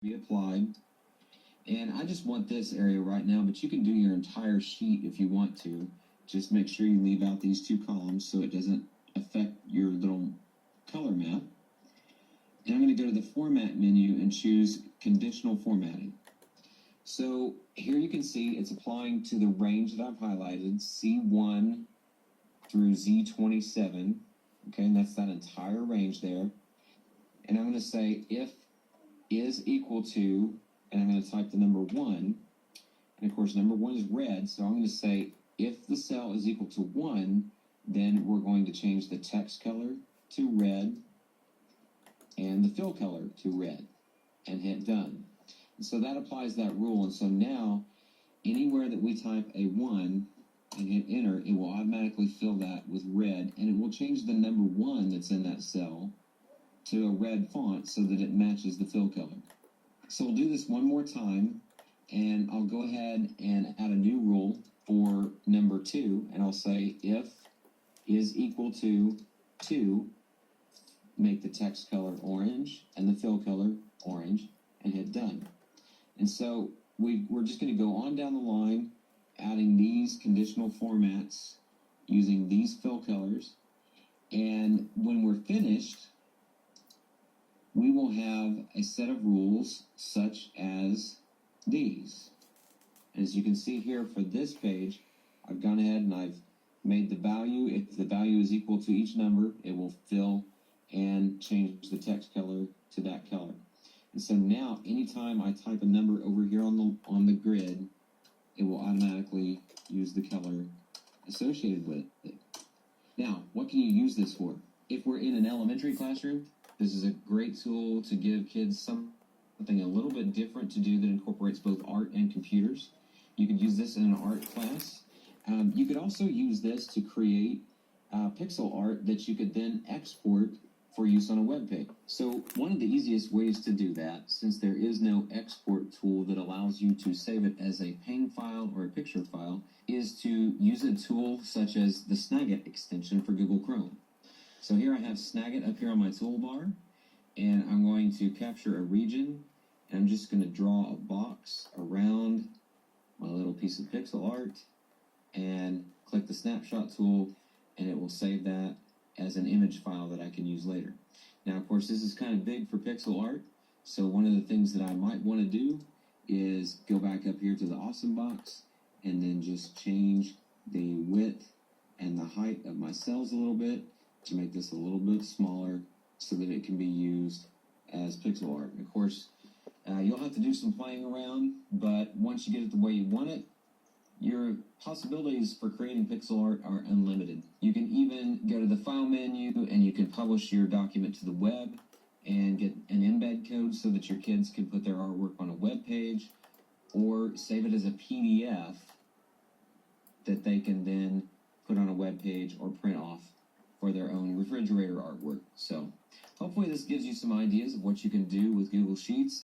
be applied. And I just want this area right now, but you can do your entire sheet if you want to. Just make sure you leave out these two columns so it doesn't affect your little color map. And I'm going to go to the Format menu and choose Conditional Formatting. So here you can see it's applying to the range that I've highlighted, C1 through Z27. Okay, and that's that entire range there. And I'm going to say if is equal to, and I'm going to type the number 1. And of course, number 1 is red, so I'm going to say if the cell is equal to 1, then we're going to change the text color to red and the fill color to red and hit done. And so that applies that rule. And so now, anywhere that we type a 1 and hit enter, it will automatically fill that with red, and it will change the number 1 that's in that cell to a red font so that it matches the fill color. So we'll do this one more time, and I'll go ahead and add a new rule for number 2, and I'll say if is equal to 2, make the text color orange and the fill color orange, and hit done. And so we're just going to go on down the line, adding these conditional formats using these fill colors, and when we're finished, we will have a set of rules such as these. As you can see here for this page, I've gone ahead and I've made the value. If the value is equal to each number, it will fill and change the text color to that color. And so now, anytime I type a number over here on the grid, it will automatically use the color associated with it. Now, what can you use this for? If we're in an elementary classroom, this is a great tool to give kids something a little bit different to do that incorporates both art and computers. You could use this in an art class. You could also use this to create pixel art that you could then export for use on a web page. So one of the easiest ways to do that, since there is no export tool that allows you to save it as a PNG file or a picture file, is to use a tool such as the Snagit extension for Google Chrome. So here I have Snagit up here on my toolbar, and I'm going to capture a region, and I'm just going to draw a box around my little piece of pixel art, and click the snapshot tool, and it will save that as an image file that I can use later. Now, of course, this is kind of big for pixel art, so one of the things that I might want to do is go back up here to the awesome box, and then just change the width and the height of my cells a little bit, to make this a little bit smaller so that it can be used as pixel art. And of course, you'll have to do some playing around, but once you get it the way you want it, your possibilities for creating pixel art are unlimited. You can even go to the File menu and you can publish your document to the web and get an embed code so that your kids can put their artwork on a web page, or save it as a PDF that they can then put on a web page or print off for their own refrigerator artwork. So hopefully this gives you some ideas of what you can do with Google Sheets.